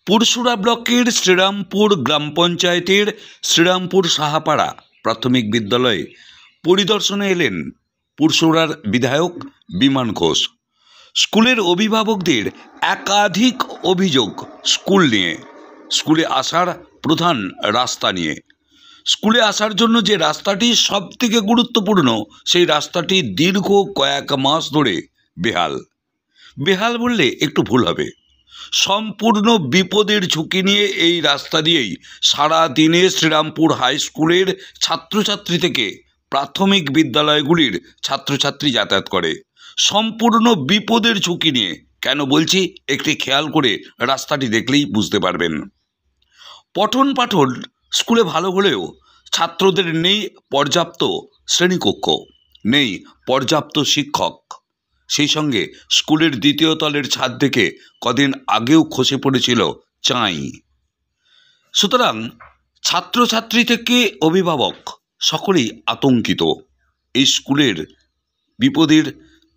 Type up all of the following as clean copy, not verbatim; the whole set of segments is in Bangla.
পুরসুরা ব্লকের শ্রীরামপুর গ্রাম পঞ্চায়েতের শ্রীরামপুর সাহাপাড়া প্রাথমিক বিদ্যালয়ে পরিদর্শনে এলেন পুরসুরার বিধায়ক বিমান ঘোষ। স্কুলের অভিভাবকদের একাধিক অভিযোগ স্কুল নিয়ে, স্কুলে আসার প্রধান রাস্তা নিয়ে। স্কুলে আসার জন্য যে রাস্তাটি সবথেকে গুরুত্বপূর্ণ, সেই রাস্তাটি দীর্ঘ কয়েক মাস ধরে বেহাল বললে একটু ভুল হবে। সম্পূর্ণ বিপদের ঝুঁকি নিয়ে এই রাস্তা দিয়েই সারা দিনে শ্রীরামপুর হাই স্কুলের ছাত্রছাত্রী থেকে প্রাথমিক বিদ্যালয়গুলির ছাত্রছাত্রী যাতায়াত করে। সম্পূর্ণ বিপদের ঝুঁকি নিয়ে। কেন বলছি, একটি খেয়াল করে রাস্তাটি দেখলেই বুঝতে পারবেন। পঠন পাঠন স্কুলে ভালো হলেও ছাত্রদের নেই পর্যাপ্ত শ্রেণীকক্ষ, নেই পর্যাপ্ত শিক্ষক। সেই সঙ্গে স্কুলের দ্বিতীয় তলের ছাদ থেকে কদিন আগেও খসে পড়েছিল চাই। সুতরাং ছাত্রছাত্রী থেকে অভিভাবক সকলেই আতঙ্কিত এই স্কুলের বিপদের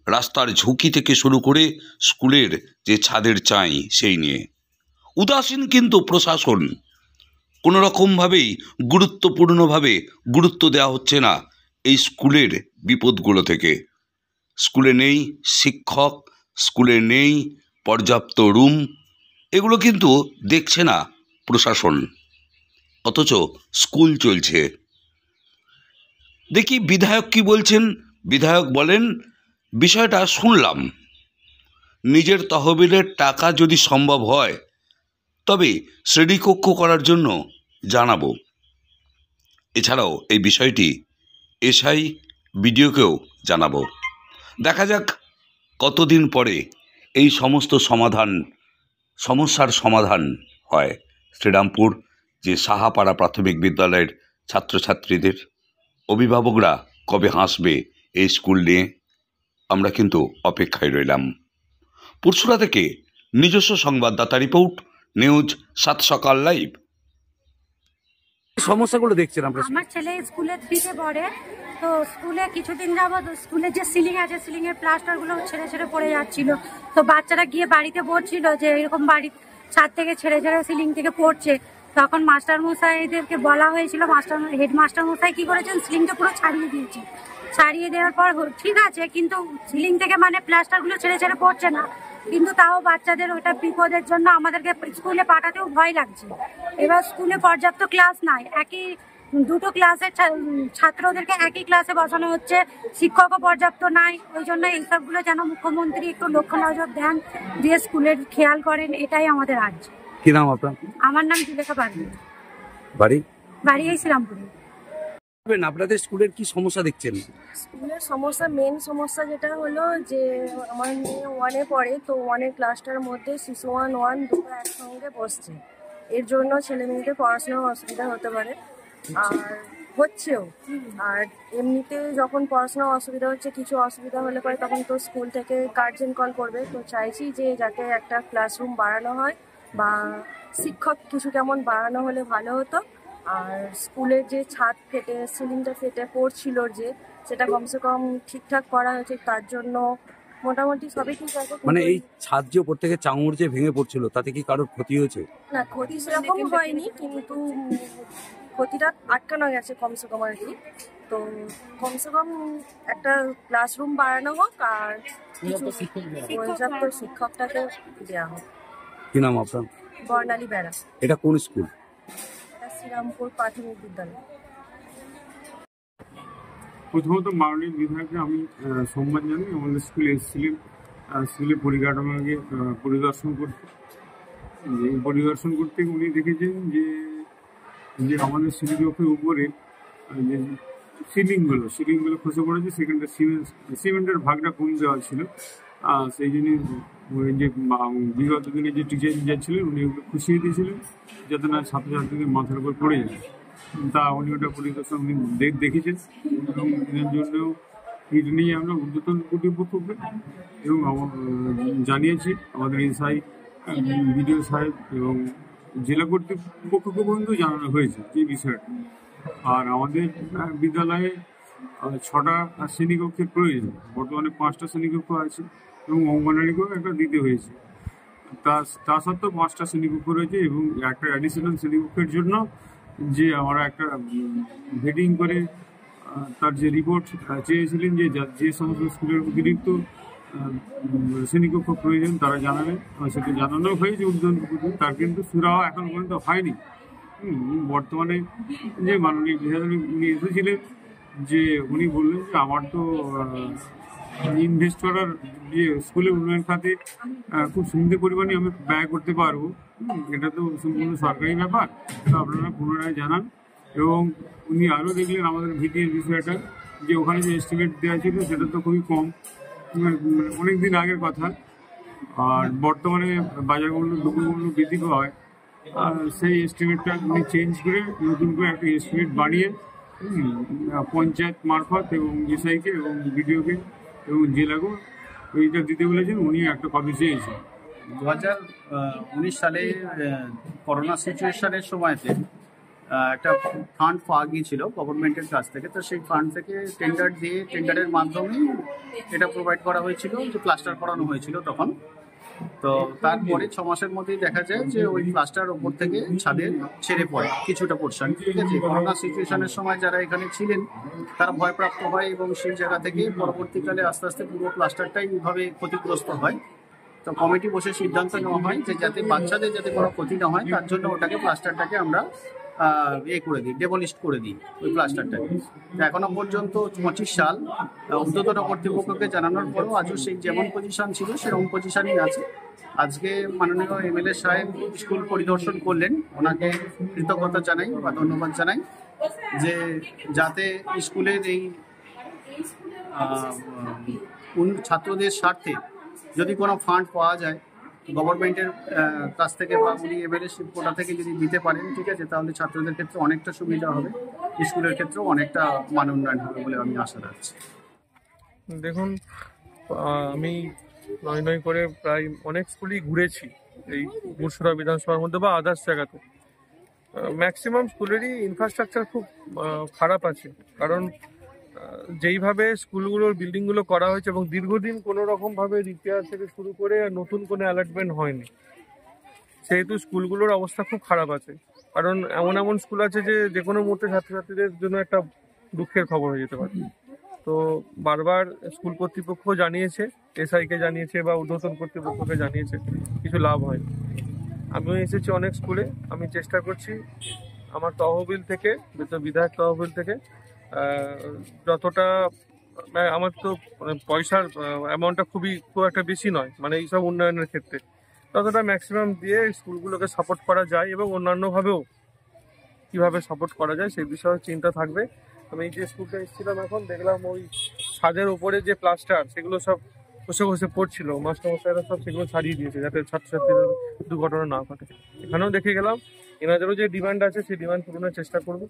রাস্তার ঝুঁকি থেকে শুরু করে স্কুলের যে ছাদের চাই সেই নিয়ে। উদাসীন কিন্তু প্রশাসন, কোনো রকমভাবেই গুরুত্বপূর্ণভাবে গুরুত্ব দেওয়া হচ্ছে না এই স্কুলের বিপদগুলো থেকে। স্কুলে নেই শিক্ষক, স্কুলে নেই পর্যাপ্ত রুম, এগুলো কিন্তু দেখছে না প্রশাসন, অথচ স্কুল চলছে। দেখি বিধায়ক কি বলছেন। বিধায়ক বলেন, বিষয়টা শুনলাম, নিজের তহবিলের টাকা যদি সম্ভব হয় তবে শ্রেণীকক্ষ করার জন্য জানাবো। এছাড়াও এই বিষয়টি এসআই বিডিওকেও জানাবো। দেখা যাক কতদিন পরে এই সমস্ত সমস্যার সমাধান হয়। শ্রীরামপুর যে সাহাপাড়া প্রাথমিক বিদ্যালয়ের ছাত্রছাত্রীদের অভিভাবকরা কবে হাসবে এই স্কুল নিয়ে, আমরা কিন্তু অপেক্ষায় রইলাম। পুরসুরা থেকে নিজস্ব সংবাদদাতা রিপোর্ট, নিউজ 7 সকাল লাইভ। সমস্যাগুলো দেখছেন আমরা? আমার ছেলে স্কুলে 3-তে পড়ে, তো স্কুলে কিছুদিন যাবত স্কুলে যে সিলিং আছে, সিলিং এর প্লাস্টারগুলো ছেড়ে পড়ে যাচ্ছিল। তো বাচ্চারা গিয়ে বাড়িতে পড়ছিল যে এরকম বাড়ি ছাদ থেকে ছেড়ে সিলিং থেকে পড়ছে। তখন মাস্টার মশাইদেরকে বলা হয়েছিল, হেডমাস্টার মশাই কি করেছেন, সিলিংটা পুরো ছাড়িয়ে দিয়েছে। ছাড়িয়ে দেওয়ার পর ঠিক আছে, কিন্তু সিলিং থেকে মানে প্লাস্টারগুলো ছেড়ে পড়ছে না, কিন্তু তাও বাচ্চাদের ওটা বিপদের জন্য আমাদেরকে স্কুলে পাঠাতেও ভয় লাগছে। এবার স্কুলে পর্যাপ্ত ক্লাস নাই, দুটো ক্লাসের ছাত্রদেরকে একই ক্লাসে বসানো হচ্ছে, শিক্ষকও পর্যাপ্ত নাই। ওই জন্য এইসবগুলো যেন মুখ্যমন্ত্রী একটু লক্ষ্য নজর দেন, দিয়ে স্কুলের খেয়াল করেন, এটাই আমাদের আর্জি। কি নাম আপনার? আমার নাম জুলেখা পারভিন। বাড়ি এই শ্রীরামপুরে। আপনাদের স্কুলের কি সমস্যা দেখছেন? স্কুলের সমস্যা, মেন সমস্যা যেটা হলো যে আমার মেয়ে 1-এ পড়ে, তো 1-এর ক্লাসটার মধ্যে শিশু 1 দুটো একসঙ্গে বসছে। এর জন্য ছেলে মেয়েদের পড়াশোনার অসুবিধা হতে পারে, আর হচ্ছেও। আর এমনিতে যখন পড়াশোনার অসুবিধা হচ্ছে, কিছু অসুবিধা হলে পরে তখন তো স্কুল থেকে গার্জেন কল করবে। তো চাইছি যে যাতে একটা ক্লাসরুম বাড়ানো হয় বা শিক্ষক কিছু কেমন বাড়ানো হলে ভালো হতো। আর স্কুলের যে ছাদ ফেটে, সিলিংটা ফেটে পড়ছিল যে, সেটা কমসে কম ঠিকঠাক করা হয়েছে, তার জন্য মোটামুটি সবই ঠিক আছে। মানে এই ছাদ যে উপর থেকে চাঙড় যে ভেঙে পড়ছিল, তাতে কি কারোর ক্ষতি হয়েছে? না, ক্ষতি সেরকম হয়নি, কিন্তু ক্ষতিটা আটকানো গেছে কমসে কম আর কি। তো কমসে কম একটা ক্লাসরুম বাড়ানো হোক আর পর্যাপ্ত শিক্ষকটাকে দেওয়া হোক। কি নাম আপনার? বর্ণালী বেড়া। এটা কোন স্কুল? শ্রীরামপুর প্রাথমিক বিদ্যালয়। প্রথমত মাননীয় বিধায়ককে আমি সম্মান জানাই। আমাদের স্কুলে এসেছিলেন স্কুলের পরিকাঠামোকে পরিদর্শন করতে উনি দেখেছেন যে আমাদের শ্রেণীকক্ষের উপরে যে সিলিংগুলো খসে পড়েছে, সেখানটা সিমেন্টের ভাগটা কম দেওয়া ছিল। সেই জন্য যে বিগত দিনে যে টিচার ইনচার্জ ছিলেন উনি ওগুলো খুশিয়ে দিয়েছিলেন যাতে না ছাত্রছাত্রীদের মাথার উপর পড়ে যায়। তা উনি ওটা পরিদর্শন উনি দেখেছেন, এবং এর জন্যও এটা নিয়ে আমরা ঊর্ধ্বতন কর্তৃপক্ষকে এবং জানিয়েছি। আমাদের এসআই, বিডিও সাহেব এবং জেলা কর্তৃপক্ষকে পর্যন্ত জানানো হয়েছে যে বিষয়টা। আর আমাদের বিদ্যালয়ে 6টা শ্রেণীকক্ষের প্রয়োজন, বর্তমানে 5টা শ্রেণীকক্ষ আছে এবং অঙ্গনওয়াড়িকেও একটা দিতে হয়েছে। তা সত্ত্বেও 5টা শ্রেণীকক্ষ রয়েছে এবং একটা অ্যাডিশনাল শ্রেণীকক্ষের জন্য যে আমরা একটা ভেটিং করে তার যে রিপোর্ট চেয়েছিলেন যে সমস্ত স্কুলের অতিরিক্ত শ্রেণীকক্ষ প্রয়োজন তারা জানাবেন, সেটা জানানো হয়েছে উদ্যোগ, তার কিন্তু সুরাহা এখন পর্যন্ত হয়নি। বর্তমানে যে মাননীয় বিধায়ক উনি এসেছিলেন, যে উনি বললেন যে আমার তো ইনভেস্ট করার যে স্কুলের উন্নয়ন খাতে খুব সীমিত পরিমাণে আমি ব্যয় করতে পারবো। এটা তো সম্পূর্ণ সরকারি ব্যাপার, তো আপনারা পুনরায় জানান। এবং উনি আরও দেখলেন আমাদের ভিটিএর বিষয়টা, যে ওখানে যে এস্টিমেট দেওয়া ছিল সেটা তো খুবই কম, অনেক দিন আগের কথা। আর বর্তমানে বাজার মূল্য দ্রব্যমূল্য বৃদ্ধি হয়, সেই এস্টিমেটটা উনি চেঞ্জ করে নতুন করে একটা এস্টিমেট বানিয়ে পঞ্চায়েত মারফত এবং এসআইকে এবং বিডিওকে এবং জেলাকেও এইটা দিতে বলেছেন। উনি একটা কপি চেয়েছেন। 2019 সালে করোনা সিচুয়েশনের সময়তে একটা ফান্ড পাওয়া গিয়েছিল গভর্নমেন্টের কাছ থেকে, তো সেই ফান্ড থেকে টেন্ডার দিয়ে টেন্ডারের মাধ্যমেই এটা প্রোভাইড করা হয়েছিল, যে প্লাস্টার করানো হয়েছিল তখন। তো তারপরে 6 মাসের মধ্যেই দেখা যায় যে ওই প্লাস্টার ওপর থেকে ছাদের ছেড়ে পড়ে কিছুটা পোর্শন, ঠিক আছে। করোনা সিচুয়েশনের সময় যারা এখানে ছিলেন তারা ভয়প্রাপ্ত হয় এবং সেই জায়গা থেকে পরবর্তীকালে আস্তে আস্তে পুরো প্লাস্টারটাই এইভাবে ক্ষতিগ্রস্ত হয়। তো কমিটি বসে সিদ্ধান্ত নেওয়া হয় যে যাতে বাচ্চাদের যাতে কোনো ক্ষতি না হয় তার জন্য ওটাকে প্লাস্টারটাকে আমরা করে দিই, ডেমোলিস্ট করে দিই ওই প্লাস্টারটাকে। এখনো পর্যন্ত 25 সাল ঊর্ধ্বতন কর্তৃপক্ষকে জানানোর পরেও আজও সেই যেমন পজিশন ছিল সেরকম পজিশনই আছে। আজকে মাননীয় এমএলএ সাহেব স্কুল পরিদর্শন করলেন, ওনাকে কৃতজ্ঞতা জানাই বা ধন্যবাদ জানাই, যে যাতে স্কুলের এই ছাত্রদের স্বার্থে যদি কোনো ফান্ড পাওয়া যায় গভর্নমেন্টের কাছ থেকে বা উনি এমএলএ কোটা থেকে যদি দিতে পারেন, ঠিক আছে, তাহলে ছাত্রদের ক্ষেত্রে অনেকটা সুবিধা হবে, স্কুলের ক্ষেত্রেও অনেকটা মান উন্নয়ন হবে বলে আমি আশা রাখছি। দেখুন, আমি নয় করে প্রায় অনেক স্কুলই ঘুরেছি এই মুর্শিদাবাদ বিধানসভার মধ্যে বা আদার্স জায়গাতে। ম্যাক্সিমাম স্কুলেরই ইনফ্রাস্ট্রাকচার খুব খারাপ আছে, কারণ যেইভাবে স্কুলগুলোর বিল্ডিংগুলো করা হয়েছে এবং দীর্ঘদিন কোনো রকমভাবে রিপেয়ার থেকে শুরু করে নতুন কোনো অ্যালাটমেন্ট হয়নি, সেহেতু স্কুলগুলোর অবস্থা খুব খারাপ আছে। কারণ এমন এমন স্কুল আছে যে কোনো মুহূর্তে ছাত্রছাত্রীদের জন্য একটা দুঃখের খবর হয়ে যেতে পারে। তো বারবার স্কুল কর্তৃপক্ষ জানিয়েছে, এসআইকে জানিয়েছে বা ঊর্ধ্বতন কর্তৃপক্ষকে জানিয়েছে, কিছু লাভ হয়। আমিও এসেছি অনেক স্কুলে, আমি চেষ্টা করছি আমার তহবিল থেকে, বিধায়ক তহবিল থেকে যতটা, আমার তো পয়সার অ্যামাউন্টটা খুব একটা বেশি নয়, মানে এইসব উন্নয়নের ক্ষেত্রে ততটা ম্যাক্সিমাম দিয়ে স্কুলগুলোকে সাপোর্ট করা যায় এবং অন্যান্যভাবেও কীভাবে সাপোর্ট করা যায় সেই বিষয়ে চিন্তা থাকবে। আমি যে স্কুলটা এসেছিলাম এখন দেখলাম ওই ছাদের উপরে যে প্লাস্টার সেগুলো সব বসে বসে পড়ছিল, মাস্টারমশাইরা সব সেগুলো ছাড়িয়ে দিয়েছে যাতে ছাত্রছাত্রীদের দুর্ঘটনা না ঘটে। এখানেও দেখে গেলাম, এনাদেরও যে ডিমান্ড আছে সেই ডিমান্ড পূরণের চেষ্টা করবো।